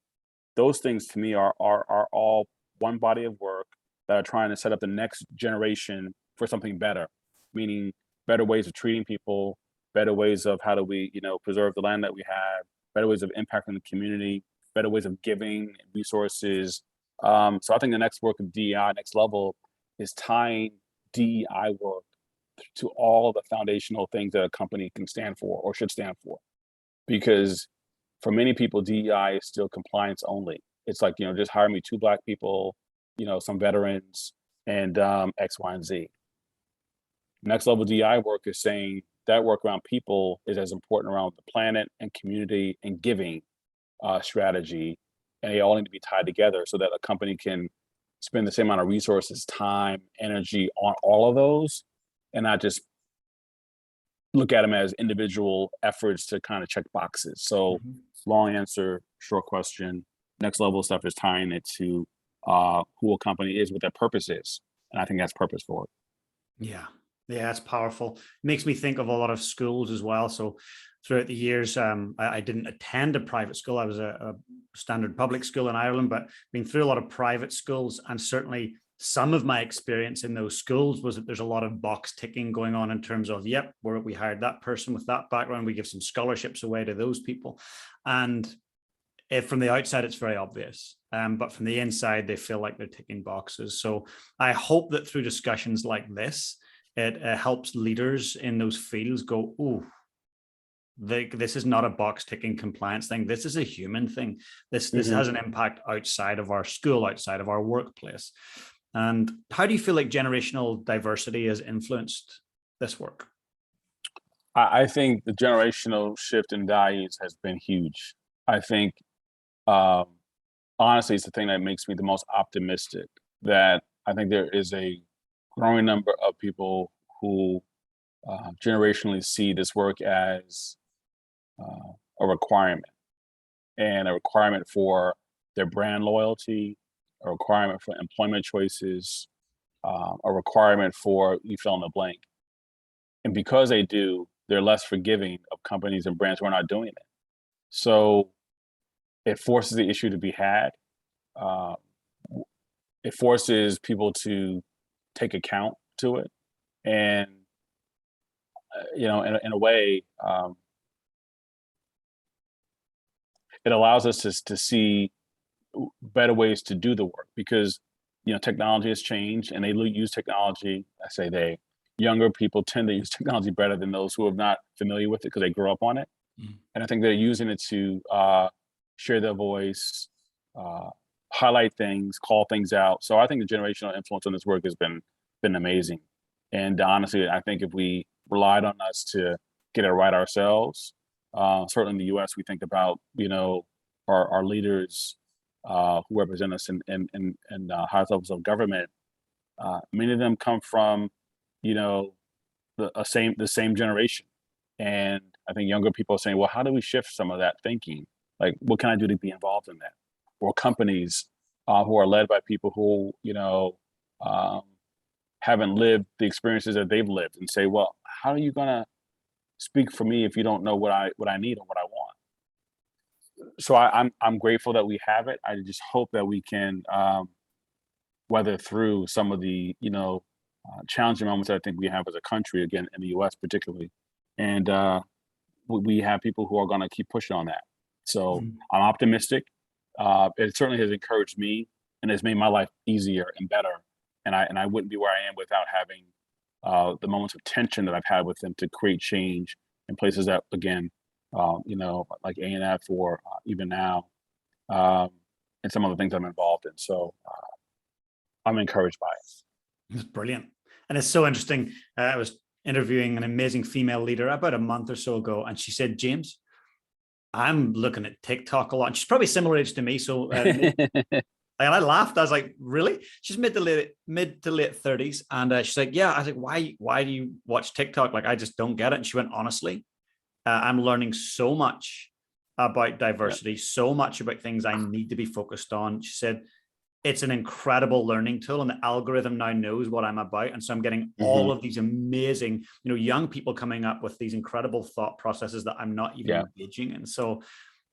those things to me are all one body of work that are trying to set up the next generation for something better, meaning better ways of treating people, better ways of how do we, preserve the land that we have, better ways of impacting the community, better ways of giving resources. So I think the next work of DEI, next level, is tying DEI work to all the foundational things that a company can stand for or should stand for. Because for many people, DEI is still compliance only. It's like, just hire me 2 Black people, some veterans, and X, Y, and Z. Next level DEI work is saying that work around people is as important around the planet and community and giving strategy, and they all need to be tied together so that a company can spend the same amount of resources, time, energy on all of those, and not just look at them as individual efforts to kind of check boxes. So Mhm. long answer, short question. Next level stuff is tying it to who a company is, what their purpose is, and I think that's purposeful. Yeah. Yeah, it's powerful. Makes me think of a lot of schools as well. So throughout the years, I didn't attend a private school. I was a standard public school in Ireland, but been through a lot of private schools. And certainly some of my experience in those schools was that there's a lot of box ticking going on in terms of, yep, we hired that person with that background. We give some scholarships away to those people. And if from the outside, it's very obvious. But from the inside, they feel like they're ticking boxes. So I hope that through discussions like this, it helps leaders in those fields go, oh, this is not a box ticking compliance thing. This is a human thing. This Mhm. has an impact outside of our school, outside of our workplace. And how do you feel like generational diversity has influenced this work? I think the generational shift in values has been huge. I think, um, honestly, it's the thing that makes me the most optimistic that I think there is a growing number of people who generationally see this work as uh, a requirement and a requirement for their brand loyalty, a requirement for employment choices, a requirement for you fill in the blank. And because they do, they're less forgiving of companies and brands who are not doing it. So it forces the issue to be had. Uh, it forces people to take account to it, and in a way, it allows us to see better ways to do the work because technology has changed, and they use technology. I say they younger people tend to use technology better than those who are not familiar with it because they grew up on it. Mm. And I think they're using it to share their voice, uh, highlight things, call things out. So I think the generational influence on this work has been amazing. And honestly, I think if we relied on us to get it right ourselves, certainly in the U.S., we think about our leaders who represent us in high levels of government. Many of them come from you know the same generation. And I think younger people are saying, well, how do we shift some of that thinking? Like, what can I do to be involved in that? Or companies who are led by people who, um, haven't lived the experiences that they've lived and say, well, how are you going to speak for me if you don't know what I need or what I want? So I'm grateful that we have it. I just hope that we can weather through some of the, challenging moments that I think we have as a country, again, in the US particularly. And we have people who are going to keep pushing on that. So Mhm. I'm optimistic. It certainly has encouraged me and has made my life easier and better. And I wouldn't be where I am without having the moments of tension that I've had with them to create change in places that, again, like A&F or even now, um, and some of the things I'm involved in. So I'm encouraged by it. It's brilliant. And it's so interesting. I was interviewing an amazing female leader about a month or so ago, and she said, James, I'm looking at TikTok a lot. And she's probably similar age to me. So and I laughed. I was like, really? She's mid to late 30s. And she's like, yeah. I was like, why do you watch TikTok? Like, I just don't get it. And she went, honestly, I'm learning so much about Yeah. diversity, so much about things I need to be focused on. She said, it's an incredible learning tool, and the algorithm now knows what I'm about. And so I'm getting all Hmm. of these amazing, young people coming up with these incredible thought processes that I'm not even Yeah. engaging in. So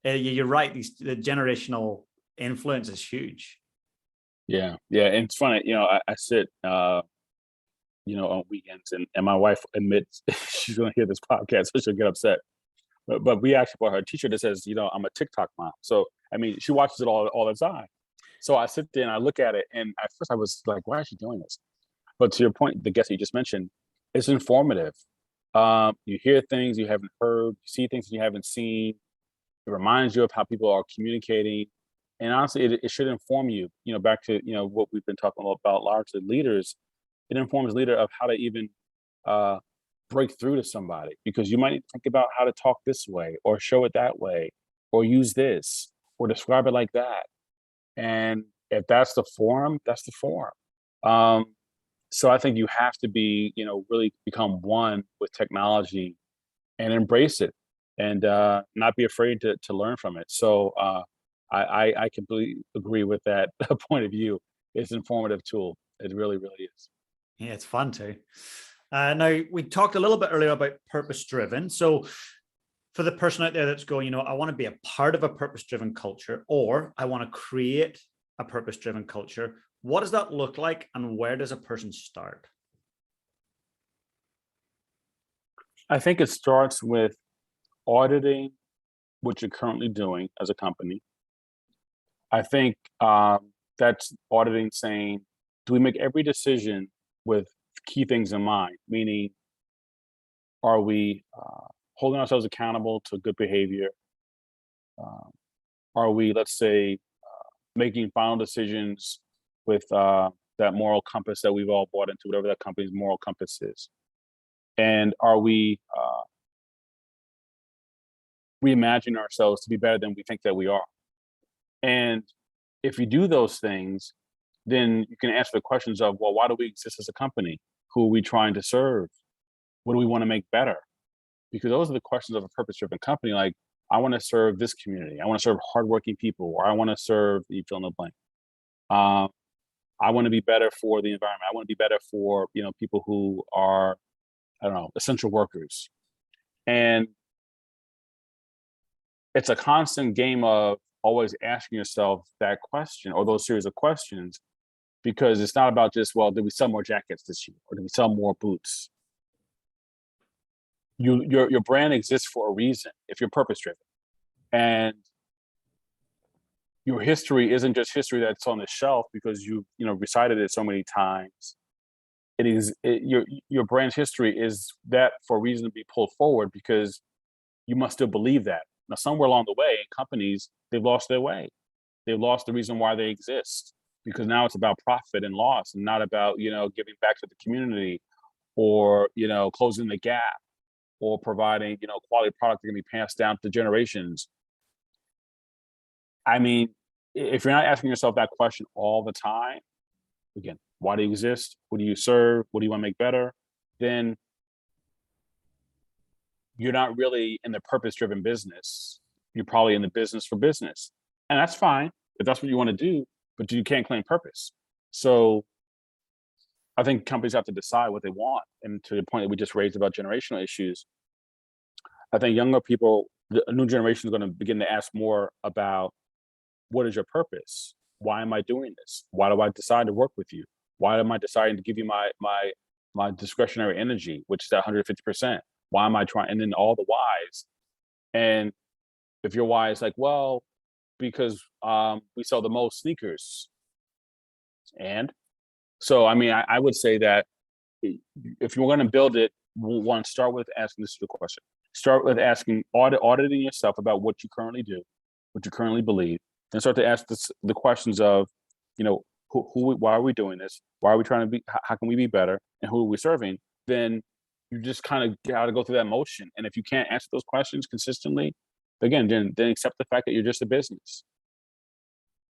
you're right. The generational influence is huge. Yeah. Yeah. And it's funny, I sit, on weekends, and my wife admits she's going to hear this podcast, so she'll get upset. But we actually bought her a T-shirt that says, I'm a TikTok mom. So I mean, she watches it all the time. So I sit there and I look at it, and at first I was like, why is she doing this? But to your point, the guest you just mentioned, it's informative. You hear things you haven't heard, you see things you haven't seen. It reminds you of how people are communicating. And honestly, it should inform you, back to, what we've been talking about largely leaders. It informs leader of how to even uh, break through to somebody, because you might need to think about how to talk this way or show it that way or use this or describe it like that. And if that's the forum, that's the forum. Um, so I think you have to be, really become one with technology and embrace it, and not be afraid to learn from it. So I completely agree with that point of view. It's an informative tool. It really, really is. Yeah, it's fun too. Now, we talked a little bit earlier about purpose driven. So, for the person out there that's going, I want to be a part of a purpose driven culture, or I want to create a purpose driven culture, what does that look like, and where does a person start? I think it starts with auditing what you're currently doing as a company. I think that's auditing, saying, do we make every decision with key things in mind? Meaning, are we holding ourselves accountable to good behavior? Um, are we, let's say, making final decisions with that moral compass that we've all bought into, whatever that company's moral compass is? And are we reimagining ourselves to be better than we think that we are? And if you do those things, then you can answer the questions of, well, why do we exist as a company? Who are we trying to serve? What do we want to make better? Because those are the questions of a purpose-driven company. Like, I want to serve this community. I want to serve hardworking people, or I want to serve, you fill in the blank. Um, I want to be better for the environment. I want to be better for, people who are, I don't know, essential workers. And it's a constant game of always asking yourself that question, or those series of questions, because it's not about just, well, did we sell more jackets this year, or did we sell more boots? Your brand exists for a reason if you're purpose driven, and your history isn't just history that's on the shelf because recited it so many times. Your brand's history is that for a reason to be pulled forward, because you must still believe that. Now, somewhere along the way, companies, they've lost their way. They've lost the reason why they exist, because now it's about profit and loss, and not about, giving back to the community, or, closing the gap, or providing, quality product that can be passed down to generations. I mean, if you're not asking yourself that question all the time, again, why do you exist? Who do you serve? What do you want to make better? Then you're not really in the purpose driven business. You're probably in the business for business. And that's fine if that's what you want to do, but you can't claim purpose. So I think companies have to decide what they want. And to the point that we just raised about generational issues, I think younger people, the new generation is going to begin to ask more about, what is your purpose? Why am I doing this? Why do I decide to work with you? Why am I deciding to give you my discretionary energy, which is at 150%? Why am I trying? And then all the whys, And if your why is like, well, because we sell the most sneakers, and so I mean, I would say that if you're going to build it, one, start with asking this is the question. Start with asking, auditing yourself about what you currently do, what you currently believe, and start to ask the questions of, you know, why are we doing this? Why are we trying to be? How can we be better? And who are we serving? Then you just kind of got to go through that motion. And if you can't answer those questions consistently, again, then accept the fact that you're just a business.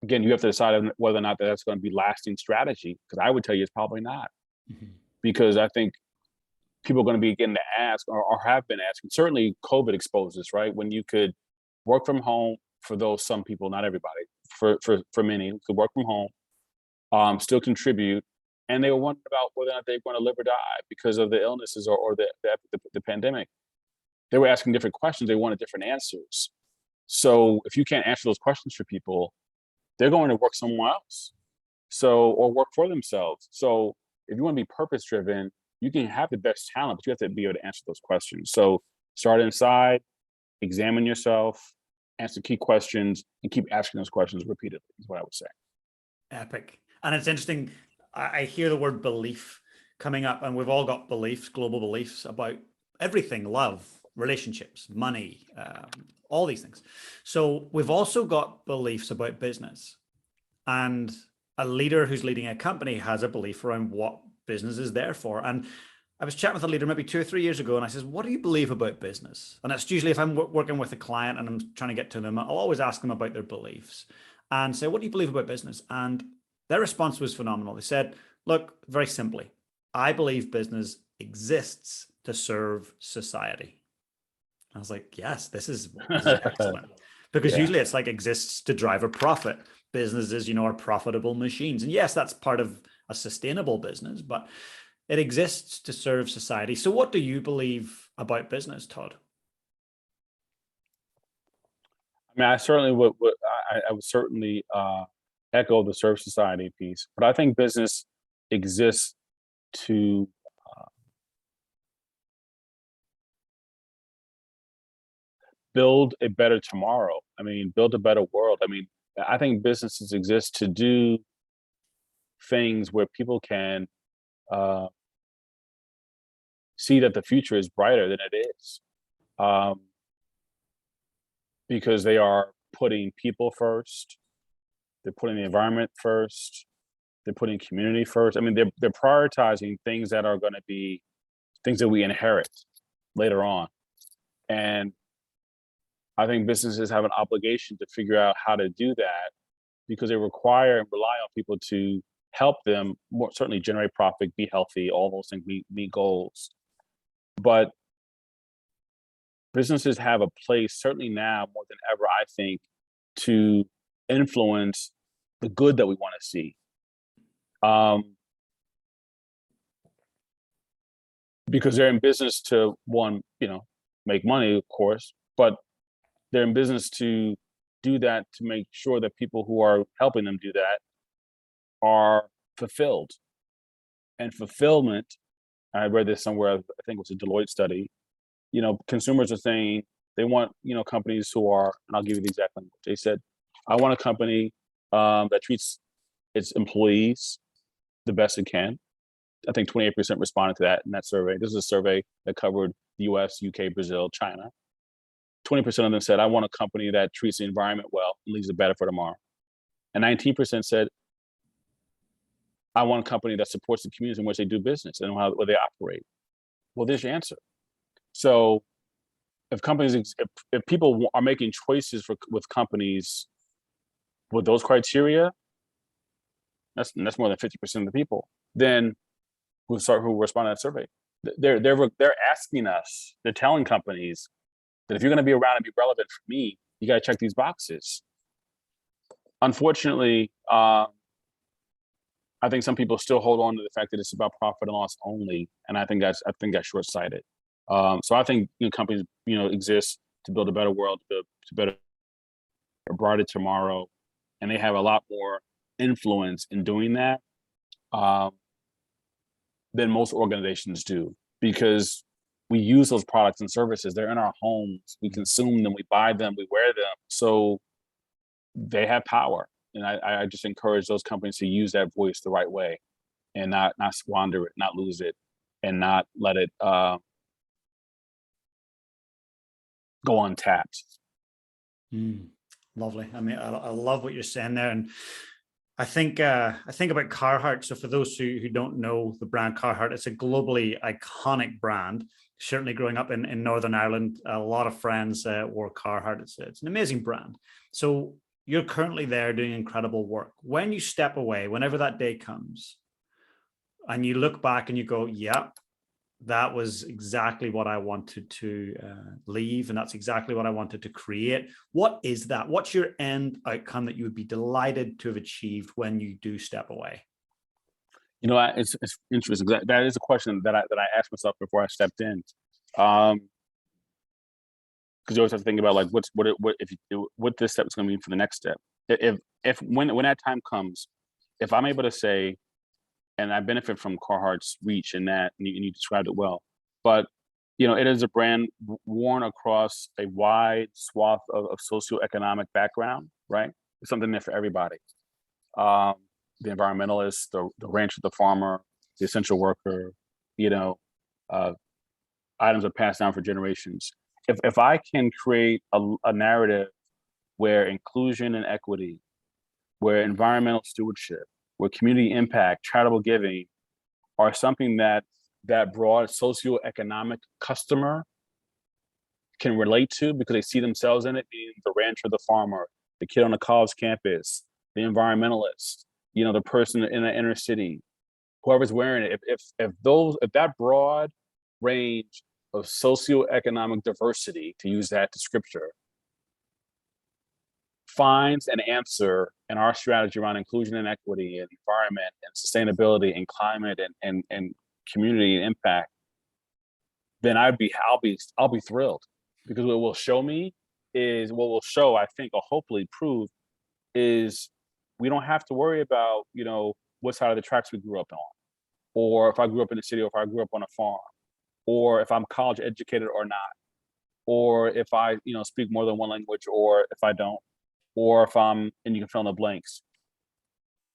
Again, you have to decide whether or not that's going to be lasting strategy. Because I would tell you it's probably not. Mhm. Because I think people are going to be getting to ask or have been asking. Certainly, COVID exposes, right? When you could work from home for some people, not everybody, for many who could work from home, still contribute, and they were wondering about whether or not they're going to live or die because of the illnesses or the pandemic. They were asking different questions. They wanted different answers. So if you can't answer those questions for people, they're going to work somewhere else. So, or work for themselves. So if you want to be purpose driven, you can have the best talent, but you have to be able to answer those questions. So start inside, examine yourself, answer key questions, and keep asking those questions repeatedly, is what I would say. Epic. And it's interesting. I hear the word belief coming up, and we've all got beliefs, global beliefs about everything, love, relationships, money, all these things. So we've also got beliefs about business. And a leader who's leading a company has a belief around what business is there for. And I was chatting with a leader maybe 2 or 3 years ago, and I says, what do you believe about business? And that's usually if I'm working with a client and I'm trying to get to them, I'll always ask them about their beliefs and say, what do you believe about business? And their response was phenomenal. They said, look, very simply, I believe business exists to serve society. I was like, yes, this is excellent. Because Yeah. usually it's like exists to drive a profit. Businesses, are profitable machines. And yes, that's part of a sustainable business, but it exists to serve society. So what do you believe about business, Todd? I mean, I certainly I would certainly echo the serve society piece, but I think business exists to build a better tomorrow. I mean, build a better world. I mean, I think businesses exist to do things where people can uh, see that the future is brighter than it is, um, because they are putting people first. They're putting the environment first. They're putting community first. I mean, they're prioritizing things that are going to be things that we inherit later on. And I think businesses have an obligation to figure out how to do that because they require and rely on people to help them more certainly generate profit, be healthy, all those things, meet goals. But businesses have a place, certainly now more than ever, I think, to influence the good that we want to see. Because they're in business to one, make money, of course, but they're in business to do that to make sure that people who are helping them do that are fulfilled. And fulfillment, I read this somewhere, I think it was a Deloitte study, consumers are saying they want, companies who are, and I'll give you the exact language. They said, I want a company that treats its employees the best it can. I think 28% responded to that in that survey. This is a survey that covered the US, UK, Brazil, China. 20% of them said, I want a company that treats the environment well and leaves it better for tomorrow. And 19% said, I want a company that supports the communities in which they do business and where they operate. Well, there's your answer. So if people are making choices with companies with those criteria, that's more than 50% of the people, then who respond to that survey. They're asking us, they're telling companies that if you're going to be around and be relevant for me, you got to check these boxes. Unfortunately, I think some people still hold on to the fact that it's about profit and loss only, and I think that's short-sighted. So I think companies exist to build a better world, to better a brighter tomorrow, and they have a lot more influence in doing that than most organizations do, because we use those products and services. They're in our homes. We consume them, we buy them, we wear them. So they have power. And I just encourage those companies to use that voice the right way and not squander it, not lose it, and not let it go untapped. Lovely. I mean, I love what you're saying there. And I think about Carhartt. So for those who don't know the brand Carhartt, it's a globally iconic brand. Certainly growing up in Northern Ireland, a lot of friends wore Carhartt. It's an amazing brand. So you're currently there doing incredible work. When you step away, whenever that day comes, and you look back and you go, yeah, that was exactly what I wanted to leave, and that's exactly what I wanted to create. What is that? What's your end outcome that you would be delighted to have achieved when you do step away? You know, it's interesting. That is a question that I asked myself before I stepped in, because you always have to think about like what this step is going to mean for the next step. If when that time comes, if I'm able to say, and I benefit from Carhartt's reach in that, and you described it well, but you know, it is a brand worn across a wide swath of socioeconomic background, right? It's something there for everybody. The environmentalist, the rancher, the farmer, the essential worker, you know, items are passed down for generations. If I can create a narrative where inclusion and equity, where environmental stewardship, where community impact, charitable giving are something that broad socioeconomic customer can relate to because they see themselves in it, meaning the rancher, the farmer, the kid on the college campus, the environmentalist, you know, the person in the inner city, whoever's wearing it. If that broad range of socioeconomic diversity, to use that descriptor, finds an answer in our strategy around inclusion and equity and environment and sustainability and climate and community and impact, then I'll be thrilled, because what will show me is I think, or hopefully prove, is we don't have to worry about, you know, what side of the tracks we grew up on, or if I grew up in the city, or if I grew up on a farm, or if I'm college educated or not, or if I, you know, speak more than one language, or if I don't, or if I'm, and you can fill in the blanks.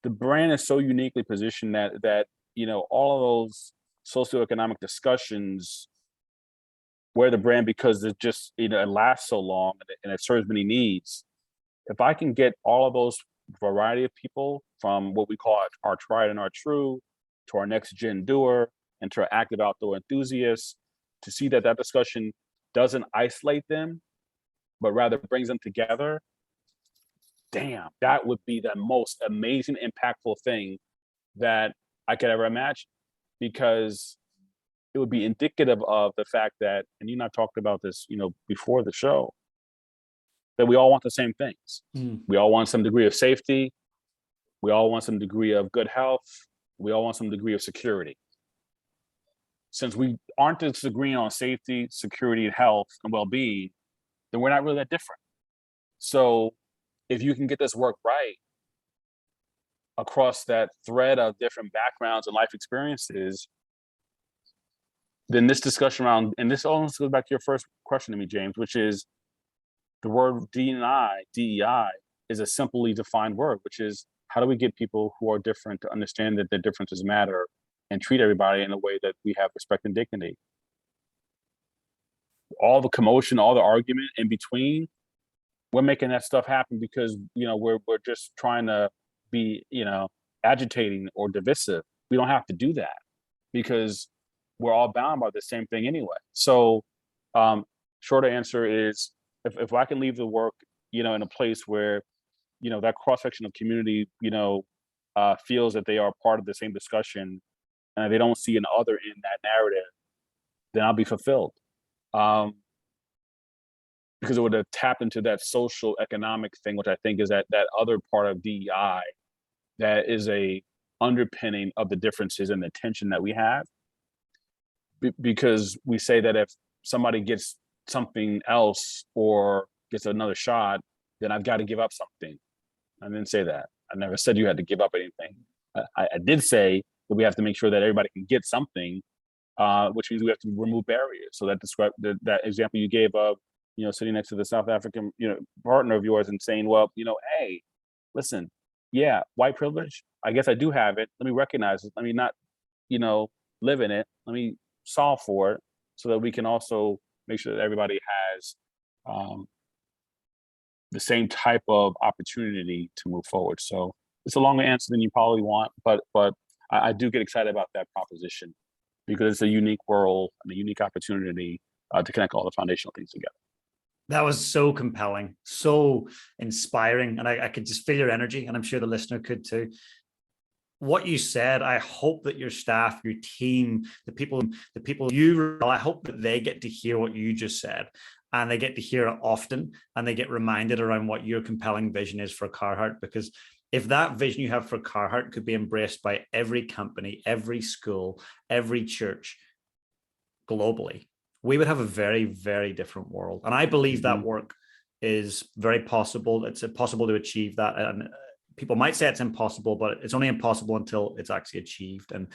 The brand is so uniquely positioned that you know, all of those socioeconomic discussions where the brand, because it just, you know, it lasts so long and it serves many needs. If I can get all of those variety of people, from what we call our tried and our true, to our next gen doer, and to our active outdoor enthusiasts, to see that discussion doesn't isolate them, but rather brings them together, damn, that would be the most amazing, impactful thing that I could ever imagine, because it would be indicative of the fact that, and you and I talked about this, you know, before the show, that we all want the same things. We all want some degree of safety. We all want some degree of good health. We all want some degree of security. Since we aren't disagreeing on safety, security, and health and well-being, then we're not really that different. So if you can get this work right across that thread of different backgrounds and life experiences, then this discussion around, and this almost goes back to your first question to me, James, which is the word DEI is a simply defined word, which is, how do we get people who are different to understand that their differences matter and treat everybody in a way that we have respect and dignity? All the commotion, all the argument in between, we're making that stuff happen because, you know, we're just trying to be, you know, agitating or divisive. We don't have to do that because we're all bound by the same thing anyway. So shorter answer is, if I can leave the work, you know, in a place where, you know, that cross-section of community, you know, feels that they are part of the same discussion and they don't see an other in that narrative, then I'll be fulfilled. Because it would have tapped into that social economic thing, which I think is that other part of DEI that is a underpinning of the differences and the tension that we have. Because we say that if somebody gets something else or gets another shot, then I've got to give up something. I didn't say that. I never said you had to give up anything. I did say that we have to make sure that everybody can get something which means we have to remove barriers. So that example you gave of, sitting next to the South African, partner of yours and saying, well, hey, listen, yeah, white privilege, I guess I do have it. Let me recognize it. Let me not, live in it. Let me solve for it so that we can also make sure that everybody has the same type of opportunity to move forward. So it's a longer answer than you probably want, but I do get excited about that proposition because it's a unique world and a unique opportunity to connect all the foundational things together. That was so compelling, so inspiring, and I could just feel your energy, and I'm sure the listener could too. What you said, I hope that your staff, your team, the people I hope that they get to hear what you just said, and they get to hear it often, and they get reminded around what your compelling vision is for Carhartt. Because if that vision you have for Carhartt could be embraced by every company, every school, every church globally, we would have a very, very different world. And I believe that work is very possible. It's possible to achieve that. And people might say it's impossible, but it's only impossible until it's actually achieved. And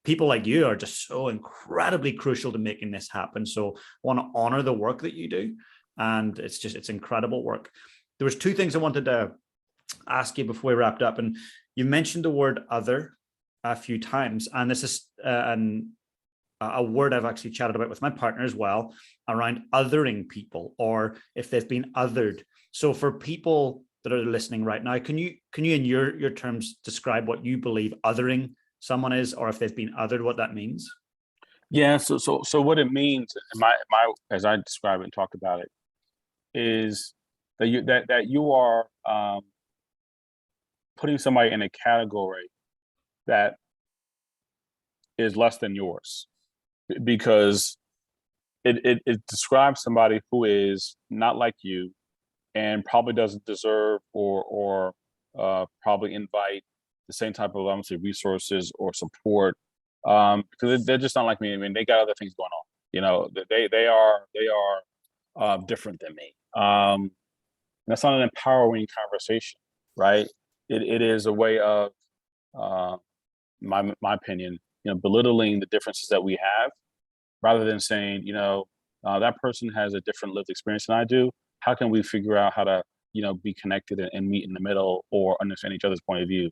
people like you are just so incredibly crucial to making this happen. So I want to honor the work that you do. And it's incredible work. There was two things I wanted to ask you before we wrapped up. And you mentioned the word other a few times. And this is a word I've actually chatted about with my partner as well, around othering people, or if they've been othered. So for people that are listening right now, can you in your terms describe what you believe othering someone is, or if they've been othered, what that means? Yeah. So what it means, as I describe it and talk about it, is that you are putting somebody in a category that is less than yours, because it describes somebody who is not like you and probably doesn't deserve or probably invite the same type of, I would say, resources or support, because they're just not like me. I mean, they got other things going on. They are different than me. That's not an empowering conversation, right? It is a way of, my opinion, belittling the differences that we have, rather than saying, that person has a different lived experience than I do. How can we figure out how to, be connected and meet in the middle or understand each other's point of view?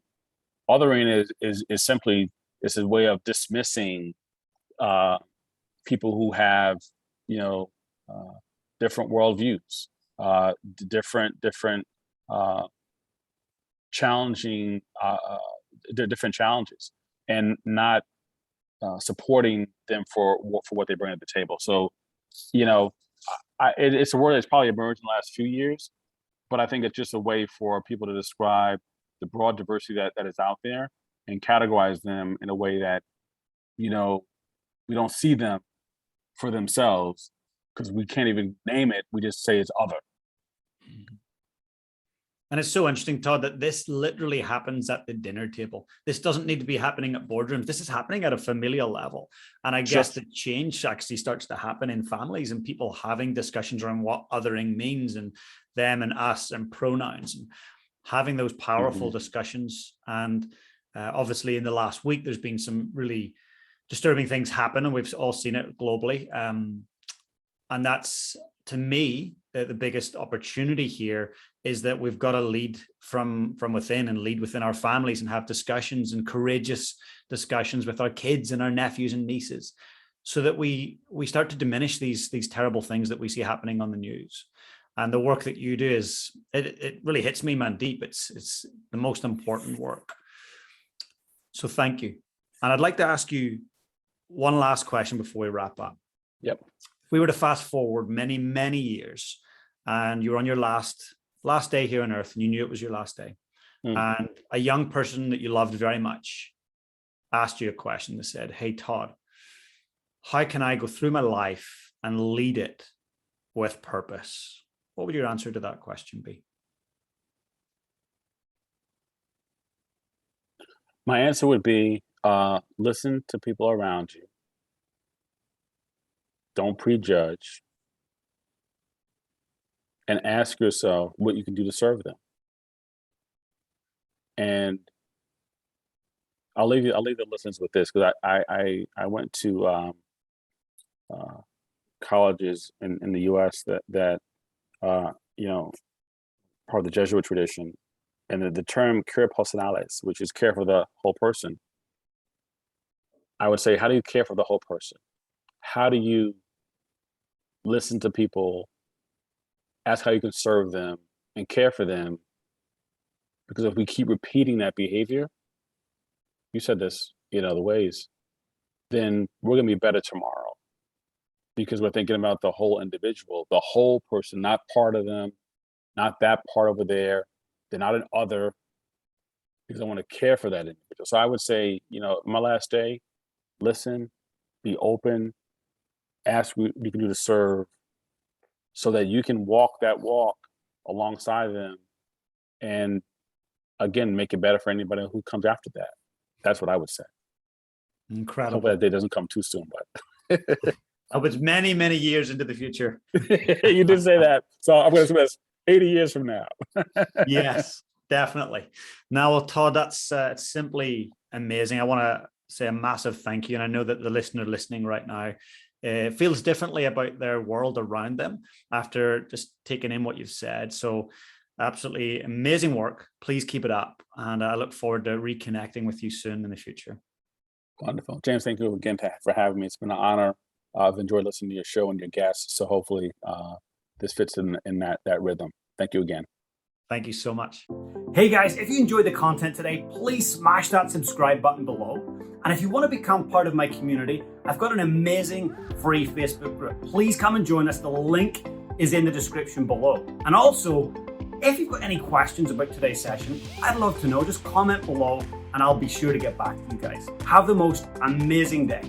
Othering is simply, it's a way of dismissing people who have, different worldviews, different challenging, different challenges, and not supporting them for what they bring to the table. So, it's a word that's probably emerged in the last few years, but I think it's just a way for people to describe the broad diversity that is out there and categorize them in a way that, we don't see them for themselves, because we can't even name it. We just say it's other. And it's so interesting, Todd, that this literally happens at the dinner table. This doesn't need to be happening at boardrooms. This is happening at a familial level. And I guess the change actually starts to happen in families and people having discussions around what othering means, and them and us and pronouns, and having those powerful discussions. And obviously in the last week, there's been some really disturbing things happen, and we've all seen it globally. And that's, to me, the biggest opportunity here is that we've got to lead from within, and lead within our families, and have discussions, and courageous discussions with our kids and our nephews and nieces, so that we start to diminish these terrible things that we see happening on the news. And the work that you do is, it really hits me, man, deep. It's the most important work. So thank you. And I'd like to ask you one last question before we wrap up. Yep. If we were to fast forward many, many years, and you were on your last day here on earth, and you knew it was your last day, and a young person that you loved very much asked you a question that said, "Hey, Todd, how can I go through my life and lead it with purpose?" What would your answer to that question be? My answer would be, listen to people around you. Don't prejudge, and ask yourself what you can do to serve them. And I'll leave the listeners with this, because I went to colleges in the U.S. that you know, part of the Jesuit tradition, and the term cura personalis, which is care for the whole person. I would say, how do you care for the whole person? How do you listen to people, ask how you can serve them, and care for them? Because if we keep repeating that behavior, you said this in other ways, then we're going to be better tomorrow, because we're thinking about the whole individual, the whole person, not part of them, not that part over there. They're not an other, because I want to care for that individual. So I would say, my last day, listen, be open, ask what you can do to serve, so that you can walk that walk alongside them, and again, make it better for anybody who comes after that. That's what I would say. Incredible. Hope that day doesn't come too soon, but I hope it's many, many years into the future. You did say that. So I'm going to say this 80 years from now. Yes, definitely. Now, well, Todd, that's simply amazing. I want to say a massive thank you. And I know that the listener listening right now feels differently about their world around them after just taking in what you've said. So absolutely amazing work. Please keep it up. And I look forward to reconnecting with you soon in the future. Wonderful. James, thank you again for having me. It's been an honor. I've enjoyed listening to your show and your guests. So hopefully this fits in that rhythm. Thank you again. Thank you so much. Hey guys, if you enjoyed the content today, please smash that subscribe button below. And if you want to become part of my community, I've got an amazing free Facebook group. Please come and join us. The link is in the description below. And also, if you've got any questions about today's session, I'd love to know. Just comment below and I'll be sure to get back to you guys. Have the most amazing day.